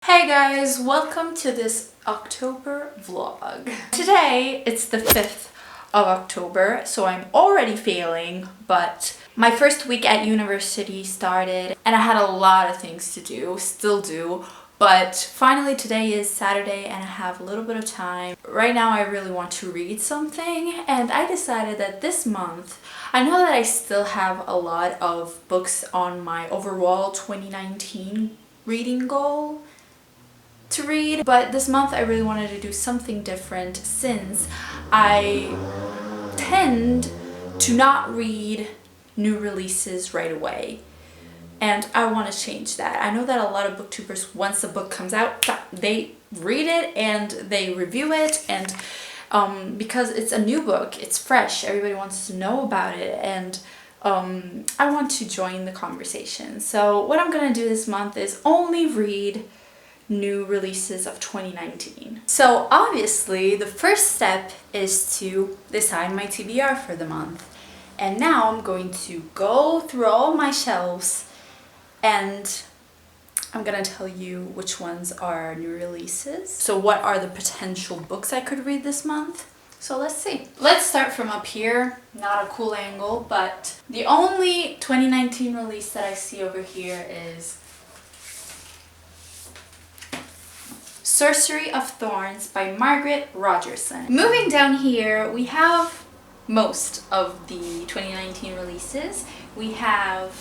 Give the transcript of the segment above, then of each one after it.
Hey guys, welcome to this October vlog. Today it's the 5th of October, so I'm already failing, but my first week at university started and I had a lot of things to do, still do, but finally today is Saturday and I have a little bit of time. Right now I really want to read something and I decided that this month, I know that I still have a lot of books on my overall 2019 reading goal to read, but this month I really wanted to do something different since I tend to not read new releases right away, and I want to change that. I know that a lot of booktubers, once a book comes out, they read it and they review it, and because it's a new book, it's fresh, everybody wants to know about it, and I want to join the conversation. So what I'm gonna do this month is only read new releases of 2019. So obviously the first step is to decide my TBR for the month. And now I'm going to go through all my shelves and I'm gonna tell you which ones are new releases. So what are the potential books I could read this month? So let's see. Let's start from up here. Not a cool angle, but the only 2019 release that I see over here is Sorcery of Thorns by Margaret Rogerson. Moving down here, we have most of the 2019 releases. We have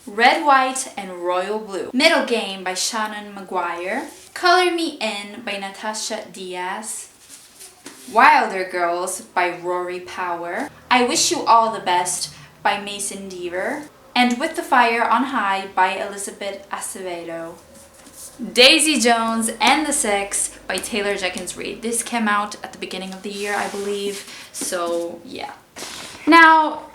Red, White, and Royal Blue. Middle Game by Shannon Maguire. Color Me In by Natasha Diaz. Wilder Girls by Rory Power. I Wish You All the Best by Mason Deaver. And With the Fire on High by Elizabeth Acevedo. Daisy Jones and the Six by Taylor Jenkins Reid. This came out at the beginning of the year, I believe, so yeah. Now,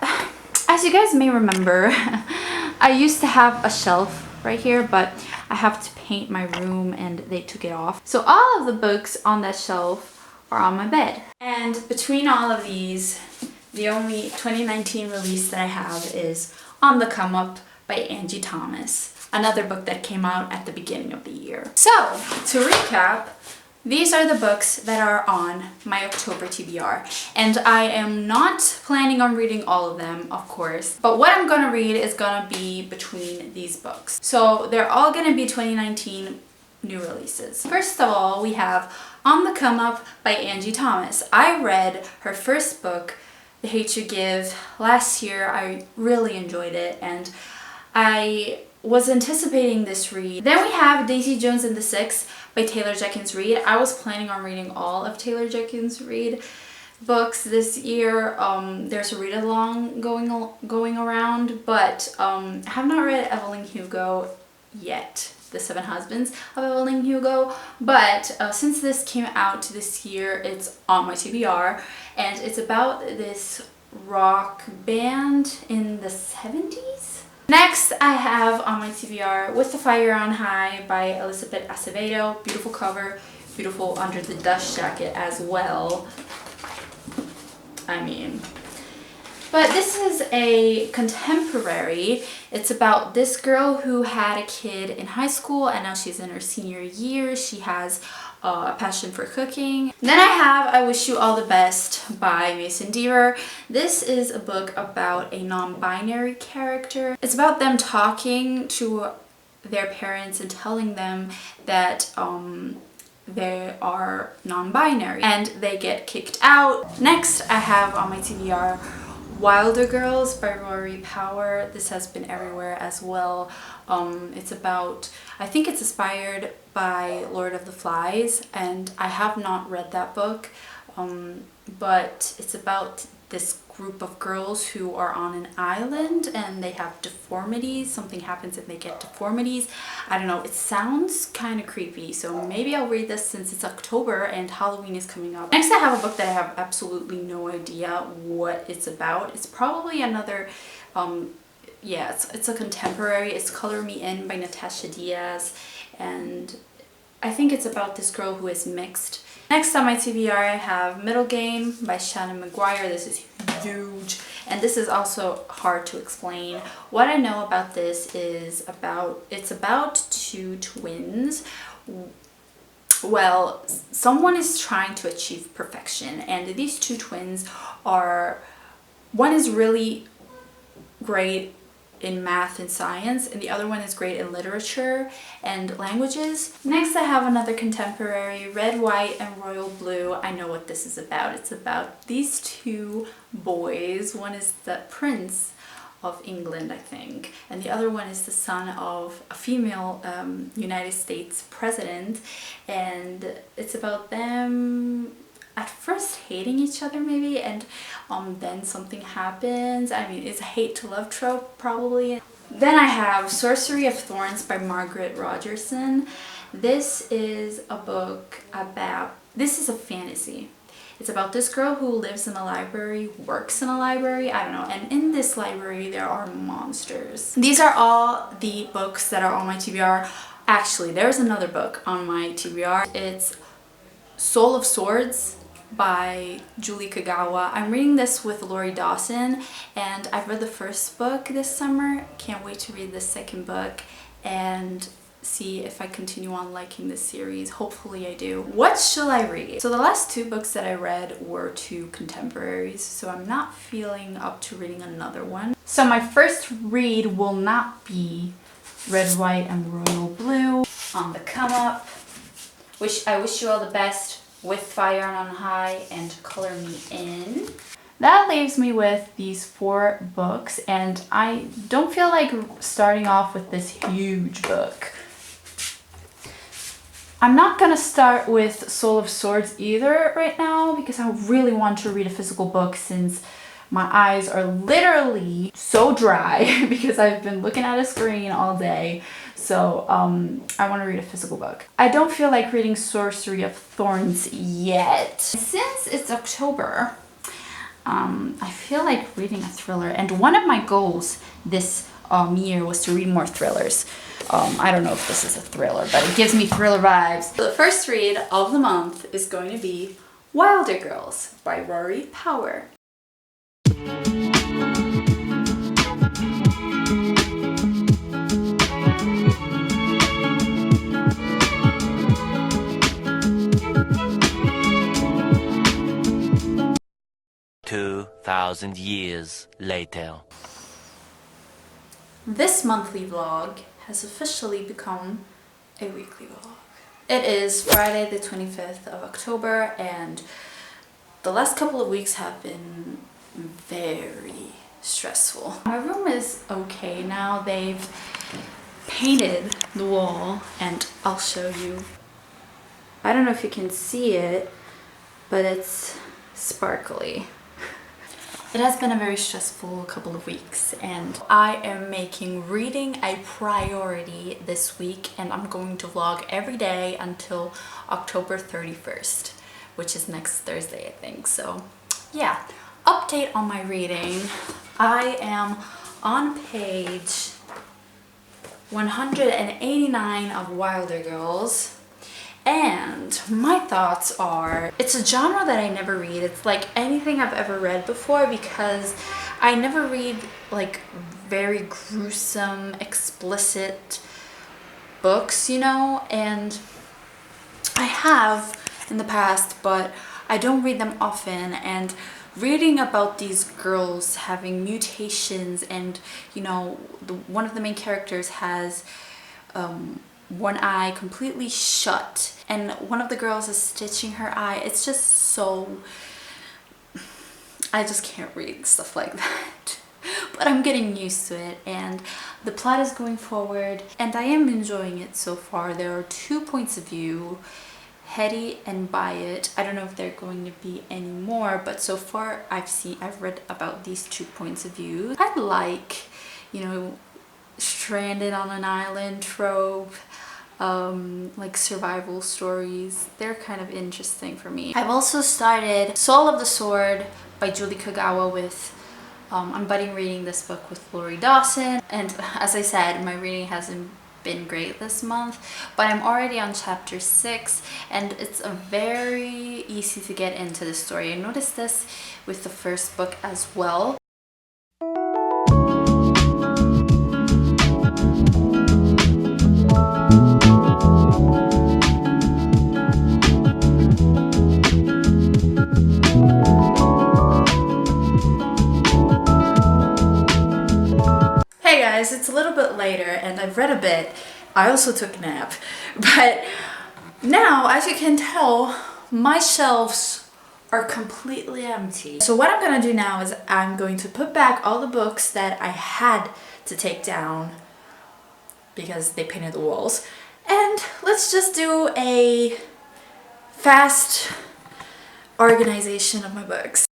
as you guys may remember, I used to have a shelf right here, but I have to paint my room and they took it off. So all of the books on that shelf are on my bed. And between all of these, the only 2019 release that I have is On the Come Up by Angie Thomas. Another book that came out at the beginning of the year. So, to recap, these are the books that are on my October TBR. And I am not planning on reading all of them, of course. But what I'm gonna read is gonna be between these books. So, they're all gonna be 2019 new releases. First of all, we have On the Come Up by Angie Thomas. I read her first book, The Hate You Give, last year. I really enjoyed it and I was anticipating this read. Then we have Daisy Jones and the Six by Taylor Jenkins Reid. I was planning on reading all of Taylor Jenkins Reid books this year. There's a read-along going around, but I have not read Evelyn Hugo yet, The Seven Husbands of Evelyn Hugo, but since this came out this year, it's on my TBR, and it's about this rock band in the 70s? Next, I have on my TBR With the Fire on High by Elizabeth Acevedo. Beautiful cover, beautiful under the dust jacket as well. I mean, but this is a contemporary. It's about this girl who had a kid in high school and now she's in her senior year. She has a passion for cooking. Then I have I Wish You All the Best by Mason Deaver. This is a book about a non-binary character. It's about them talking to their parents and telling them that they are non-binary and they get kicked out. Next, I have on my TBR Wilder Girls by Rory Power. This has been everywhere as well. It's about, I think it's inspired by Lord of the Flies, and I have not read that book, but it's about this group of girls who are on an island and they have deformities. Something happens and they get deformities. I don't know, it sounds kind of creepy, so maybe I'll read this since it's October and Halloween is coming up. Next, I have a book that I have absolutely no idea what it's about. It's probably another yeah, it's a contemporary. It's Color Me In by Natasha Diaz, and I think it's about this girl who is mixed. Next on my TBR, I have Middle Game by Shannon Maguire. This is huge. And this is also hard to explain. What I know about this is it's about two twins. Well, someone is trying to achieve perfection, and these two twins are, one is really great in math and science, and the other one is great in literature and languages. Next, I have another contemporary, Red, White, and Royal Blue. I know what this is about. It's about these two boys. One is the Prince of England, I think, and the other one is the son of a female United States president, and it's about them at first hating each other maybe, and then something happens. I mean, it's a hate to love trope probably. Then I have Sorcery of Thorns by Margaret Rogerson. This is a book about, this is a fantasy. It's about this girl who lives in a library, works in a library, I don't know, and in this library there are monsters. These are all the books that are on my TBR. Actually, there's another book on my TBR. It's Soul of Swords by Julie Kagawa. I'm reading this with Lori Dawson, and I've read the first book this summer. Can't wait to read the second book and see if I continue on liking this series. Hopefully I do. What shall I read? So the last two books that I read were two contemporaries, so I'm not feeling up to reading another one. So my first read will not be Red, White, and Royal Blue. On the come up, I wish you all the best, With Fire on High, and Color Me In. That leaves me with these 4 books, and I don't feel like starting off with this huge book. I'm not gonna start with Soul of Swords either right now, because I really want to read a physical book since my eyes are literally so dry because I've been looking at a screen all day. So I want to read a physical book. I don't feel like reading Sorcery of Thorns yet. Since it's October, I feel like reading a thriller, and one of my goals this year was to read more thrillers. I don't know if this is a thriller, but it gives me thriller vibes. The first read of the month is going to be Wilder Girls by Rory Power. "2,000 years later." This monthly vlog has officially become a weekly vlog. It is Friday the 25th of October, and the last couple of weeks have been very stressful. My room is okay now. They've painted the wall, and I'll show you. I don't know if you can see it, but it's sparkly. It has been a very stressful couple of weeks, and I am making reading a priority this week, and I'm going to vlog every day until October 31st, which is next Thursday, I think. So yeah, update on my reading. I am on page 189 of Wilder Girls. And my thoughts are, it's a genre that I never read. It's like anything I've ever read before, because I never read like very gruesome, explicit books, you know, and I have in the past, but I don't read them often. And reading about these girls having mutations, and you know, one of the main characters has one eye completely shut, and one of the girls is stitching her eye. It's just so, I just can't read stuff like that. But I'm getting used to it, and the plot is going forward, and I am enjoying it so far. There are 2 points of view, Hetty and Byatt. I don't know if there are going to be any more, but so far I've read about these 2 points of view. I like, you know, stranded on an island trope, like survival stories. They're kind of interesting for me. I've also started Soul of the Sword by Julie Kagawa with I'm buddy reading this book with Lori Dawson, and as I said, my reading hasn't been great this month, but I'm already on chapter 6 and it's a very easy to get into the story. I noticed this with the first book as well. Hey guys, it's a little bit later and I've read a bit. I also took a nap, but now, as you can tell, my shelves are completely empty. So what I'm gonna do now is I'm going to put back all the books that I had to take down because they painted the walls, and let's just do a fast organization of my books.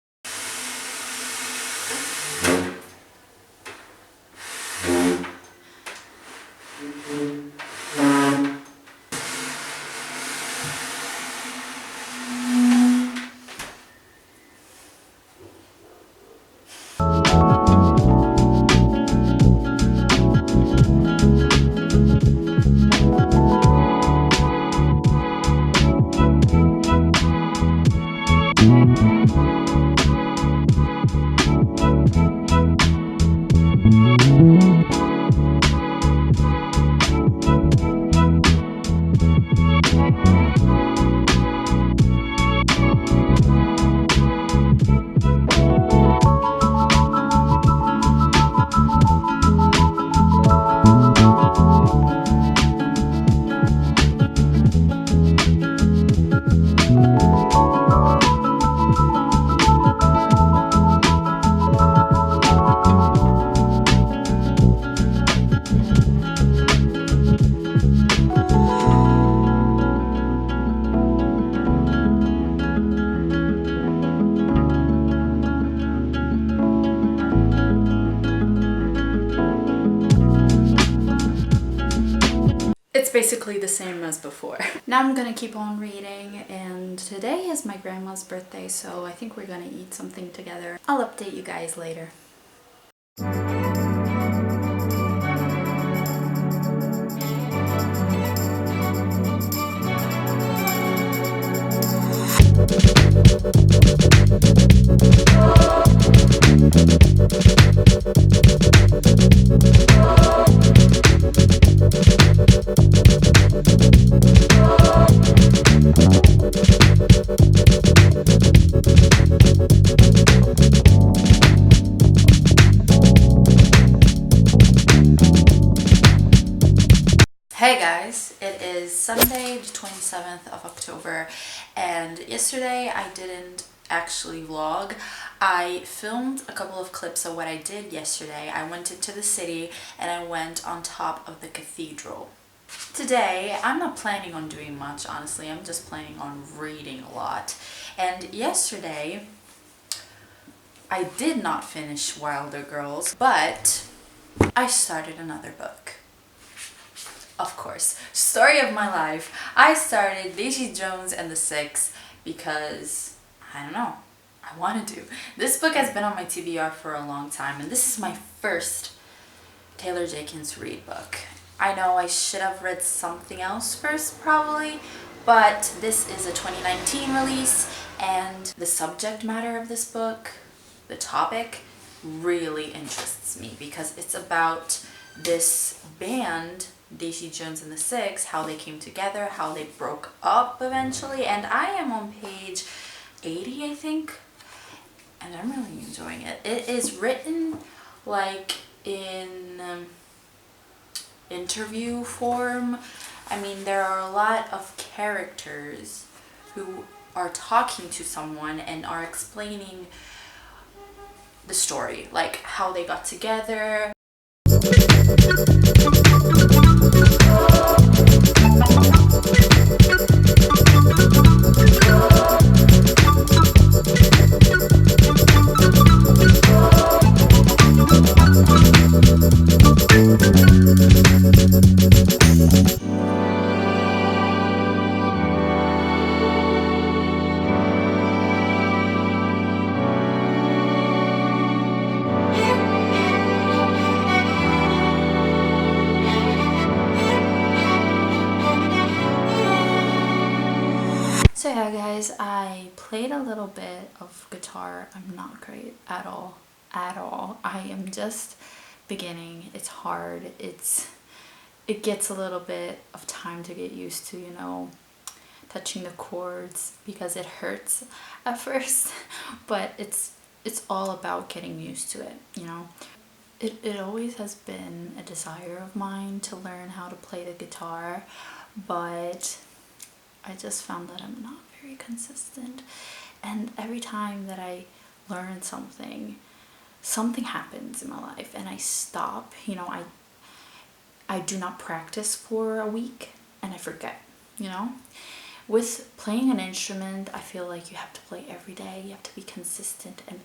It's basically the same as before. Now I'm gonna keep on reading, and today is my grandma's birthday, so I think we're gonna eat something together. I'll update you guys later. Hey guys, it is Sunday the 27th of October, and yesterday I didn't actually vlog. I filmed a couple of clips of what I did yesterday. I went into the city and I went on top of the cathedral. Today, I'm not planning on doing much, honestly. I'm just planning on reading a lot. And yesterday, I did not finish Wilder Girls, but I started another book. Of course, story of my life. I started Daisy Jones and the Six because, I don't know, I wanted to. This book has been on my TBR for a long time, and this is my first Taylor Jenkins Reid book. I know I should have read something else first, probably, but this is a 2019 release, and the subject matter of this book, the topic, really interests me because it's about this band, Daisy Jones and the Six, how they came together, how they broke up eventually, and I am on page 80, I think, and I'm really enjoying it. It is written like in interview form. I mean, there are a lot of characters who are talking to someone and are explaining the story, like how they got together. Yeah, guys, I played a little bit of guitar. I'm not great at all. At all. I am just beginning. It's hard. It gets a little bit of time to get used to, you know, touching the chords because it hurts at first, but it's all about getting used to it, you know. It always has been a desire of mine to learn how to play the guitar, but I just found that I'm not very consistent, and every time that I learn something, something happens in my life and I stop, you know. I do not practice for a week and I forget, you know. With playing an instrument, I feel like you have to play every day, you have to be consistent, and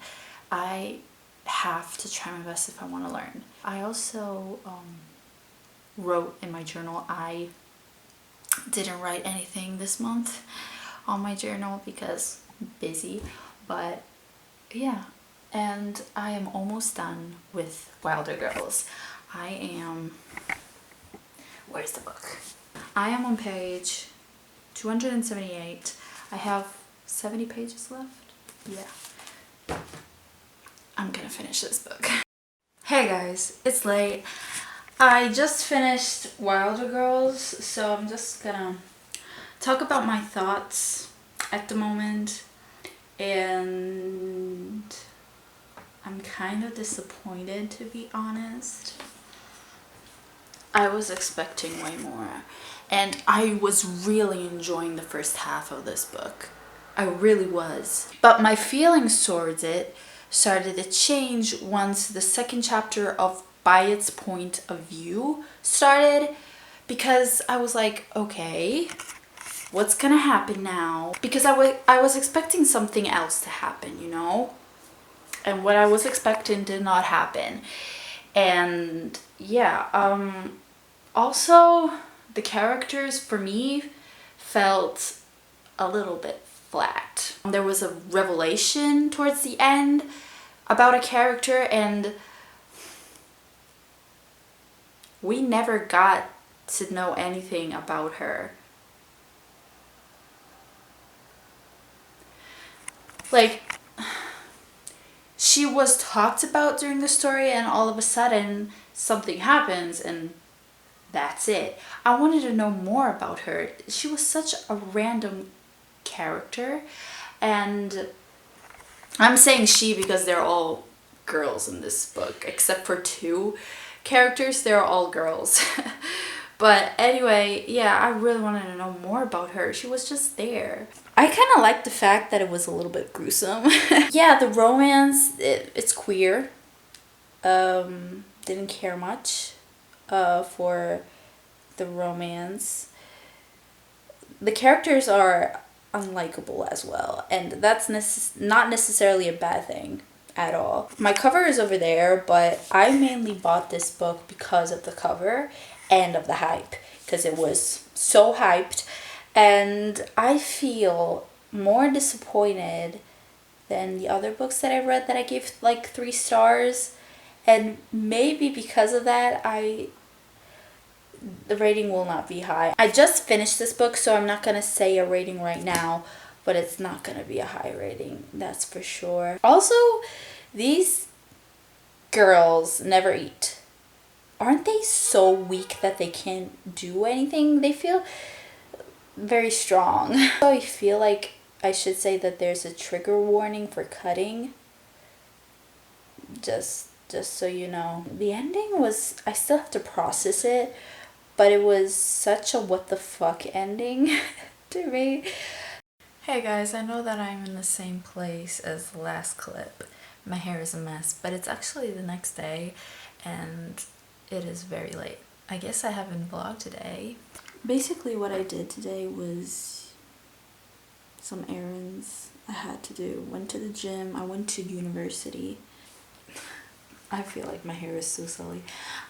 I have to try my best if I want to learn. I also wrote in my journal. I didn't write anything this month on my journal because I'm busy, but yeah. And I am almost done with Wilder Girls. I am, where's the book? I am on page 278. I have 70 pages left. Yeah. I'm gonna finish this book. Hey guys, it's late. I just finished Wilder Girls, so I'm just gonna talk about my thoughts at the moment, and I'm kind of disappointed, to be honest. I was expecting way more, and I was really enjoying the first half of this book. I really was. But my feelings towards it started to change once the second chapter of By Its Point of View started, because I was like, okay, what's gonna happen now? Because I was expecting something else to happen, you know? And what I was expecting did not happen. And yeah, also the characters for me felt a little bit flat. There was a revelation towards the end about a character, and we never got to know anything about her. Like, she was talked about during the story, and all of a sudden something happens and that's it. I wanted to know more about her. She was such a random character, and I'm saying she because they're all girls in this book, except for two characters. They're all girls. But anyway, yeah, I really wanted to know more about her. She was just there. I kind of liked the fact that it was a little bit gruesome. Yeah, the romance, it's queer. Didn't care much for the romance. The characters are unlikable as well, and that's not necessarily a bad thing at all. My cover is over there, but I mainly bought this book because of the cover and of the hype, because it was so hyped, and I feel more disappointed than the other books that I read that I gave like 3 stars, and maybe because of that the rating will not be high. I just finished this book, so I'm not gonna say a rating right now, but it's not gonna be a high rating, that's for sure. Also, these girls never eat. Aren't they so weak that they can't do anything? They feel very strong. So I feel like I should say that there's a trigger warning for cutting. Just so you know. The ending was, I still have to process it, but it was such a what the fuck ending to me. Hey guys, I know that I'm in the same place as the last clip. My hair is a mess, but it's actually the next day and it is very late. I guess I haven't vlogged today. Basically what I did today was some errands I had to do. Went to the gym, I went to university. I feel like my hair is so silly.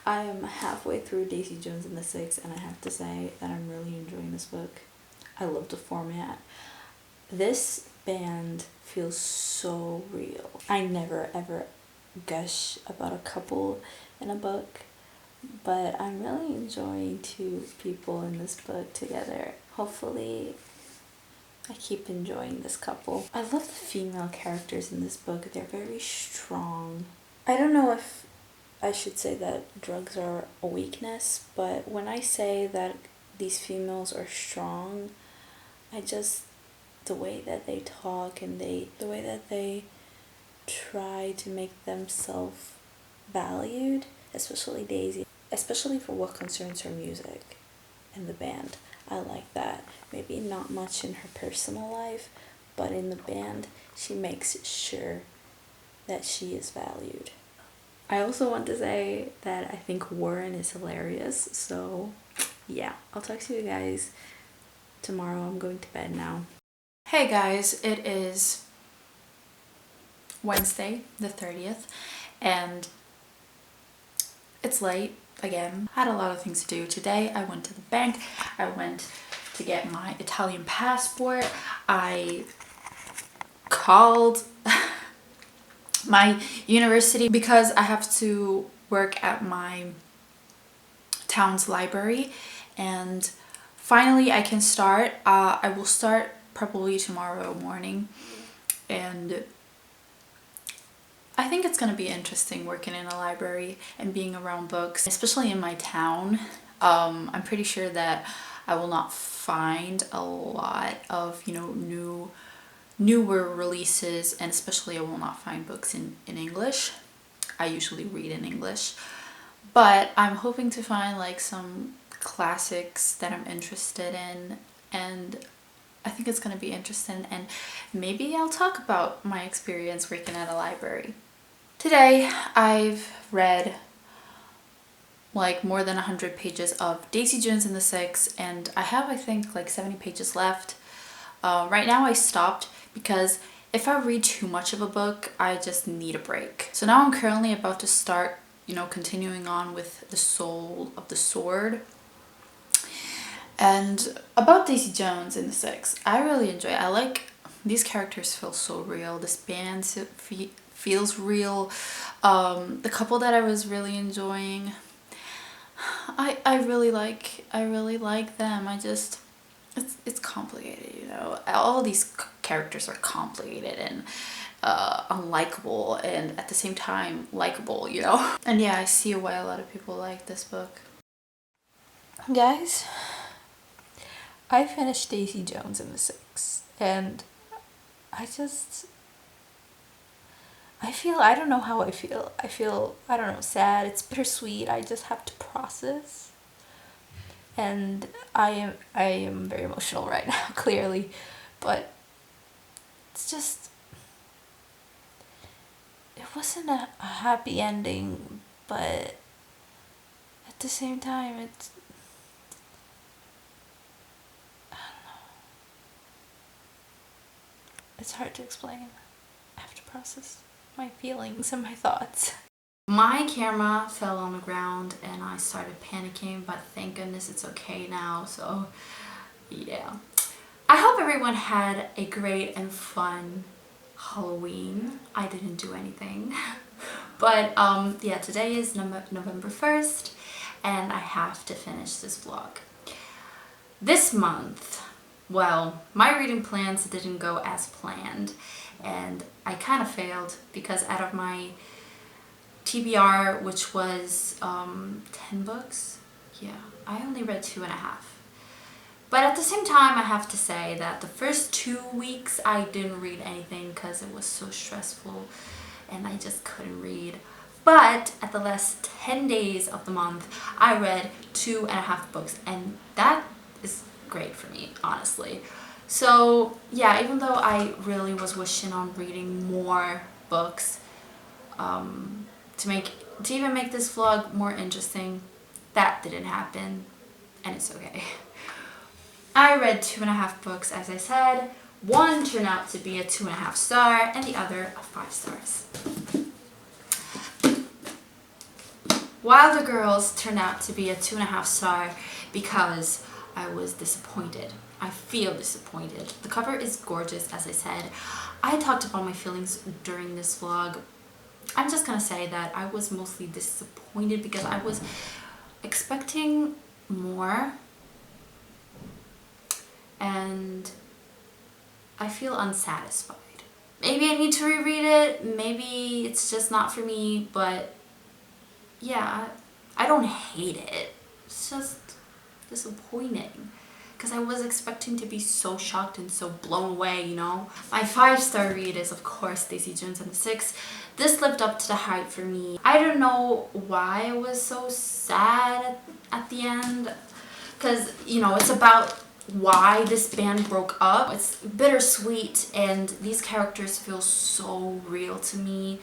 I am halfway through Daisy Jones and the Six, and I have to say that I'm really enjoying this book. I love the format. This band feels so real. I never ever gush about a couple in a book, but I'm really enjoying 2 people in this book together. Hopefully I keep enjoying this couple. I love the female characters in this book. They're very strong. I don't know if I should say that drugs are a weakness, but when I say that these females are strong, I just, the way that they talk and the way that they try to make themselves valued, especially Daisy, especially for what concerns her music and the band. I like that. Maybe not much in her personal life, but in the band, she makes sure that she is valued. I also want to say that I think Warren is hilarious. So yeah, I'll talk to you guys tomorrow. I'm going to bed now. Hey guys, it is Wednesday the 30th and it's late again. I had a lot of things to do today. I went to the bank. I went to get my Italian passport. I called my university because I have to work at my town's library, and finally I can start. I will start probably tomorrow morning, and I think it's going to be interesting working in a library and being around books, especially in my town. I'm pretty sure that I will not find a lot of, you know, newer releases, and especially I will not find books in English. I usually read in English, but I'm hoping to find like some classics that I'm interested in, and I think it's going to be interesting, and maybe I'll talk about my experience working at a library. Today I've read like more than 100 pages of Daisy Jones and the Six, and I have, I think, like 70 pages left. Right now I stopped because if I read too much of a book, I just need a break. So now I'm currently about to start, you know, continuing on with The Soul of the Sword. And about Daisy Jones and the Six, I really enjoy it. I like, these characters feel so real. This band feels real. The couple that I was really enjoying, I really like them. I just, it's complicated, you know. All these characters are complicated and unlikable, and at the same time likable, you know. And yeah, I see why a lot of people like this book. Guys, I finished Daisy Jones and the Six, and I don't know how I feel. I don't know, sad. It's bittersweet. I just have to process. And I am very emotional right now, clearly. But it's just, it wasn't a happy ending, but at the same time, it's, I don't know. It's hard to explain. I have to process my feelings and my thoughts. My camera fell on the ground and I started panicking, but thank goodness it's okay now, so yeah. I hope everyone had a great and fun Halloween. I didn't do anything. But yeah, today is November 1st and I have to finish this vlog. This month, well, my reading plans didn't go as planned, and I kind of failed because out of my TBR, which was 10 books, yeah, I only read 2.5. But at the same time, I have to say that the first 2 weeks I didn't read anything because it was so stressful and I just couldn't read. But at the last 10 days of the month, I read 2.5 books, and that is great for me, honestly. So yeah, even though I really was wishing on reading more books to even make this vlog more interesting, that didn't happen, and it's okay. I read 2.5 books, as I said. One turned out to be a 2.5 star, and the other a 5 stars. Wilder Girls turned out to be a 2.5 star because I was disappointed. I feel disappointed. The cover is gorgeous, as I said. I talked about my feelings during this vlog. I'm just gonna say that I was mostly disappointed because I was expecting more, and I feel unsatisfied. Maybe I need to reread it, maybe it's just not for me, but yeah, I don't hate it. It's just disappointing because I was expecting to be so shocked and so blown away, you know? My 5-star read is, of course, Daisy Jones and the Six. This lived up to the hype for me. I don't know why I was so sad at the end, because, you know, it's about why this band broke up. It's bittersweet, and these characters feel so real to me.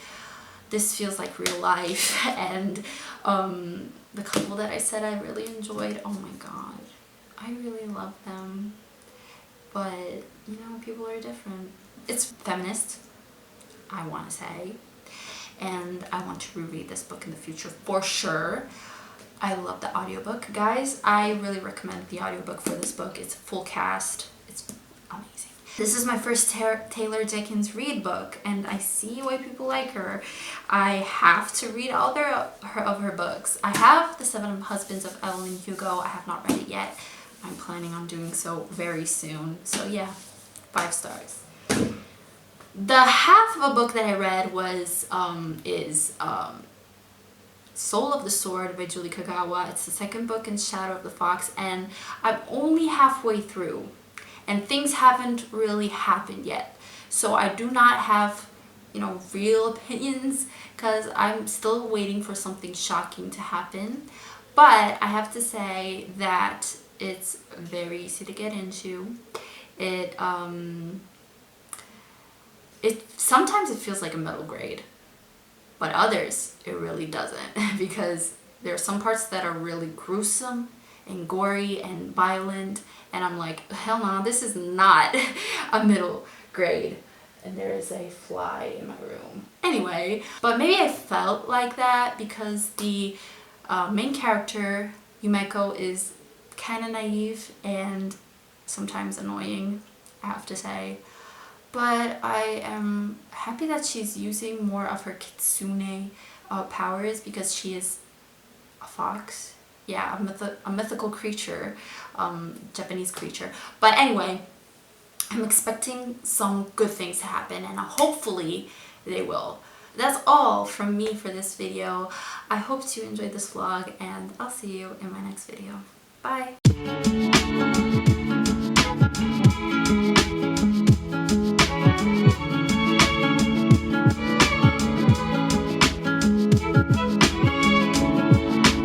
This feels like real life, and the couple that I said I really enjoyed, oh my god, I really love them. But, you know, people are different. It's feminist, I want to say, and I want to reread this book in the future for sure. I love the audiobook, guys. I really recommend the audiobook for this book. It's full cast. It's amazing. This is my first Taylor Jenkins Reid book, and I see why people like her. I have to read all of her books. I have The 7 Husbands of Evelyn Hugo. I have not read it yet. I'm planning on doing so very soon. So yeah, 5 stars. The half of a book that I read was Soul of the Sword by Julie Kagawa. It's the second book in Shadow of the Fox, and I'm only halfway through, and things haven't really happened yet. So I do not have, you know, real opinions because I'm still waiting for something shocking to happen. But I have to say that it's very easy to get into. Sometimes it feels like a middle grade, but others it really doesn't, because there are some parts that are really gruesome and gory and violent, and I'm like, hell no, this is not a middle grade. And there is a fly in my room. Anyway, but maybe I felt like that because the main character, Yumeko, is kind of naive and sometimes annoying, I have to say. But I am happy that she's using more of her kitsune powers, because she is a fox. Yeah, a mythical creature, Japanese creature. But anyway, I'm expecting some good things to happen, and hopefully they will. That's all from me for this video. I hope you enjoyed this vlog, and I'll see you in my next video. Bye!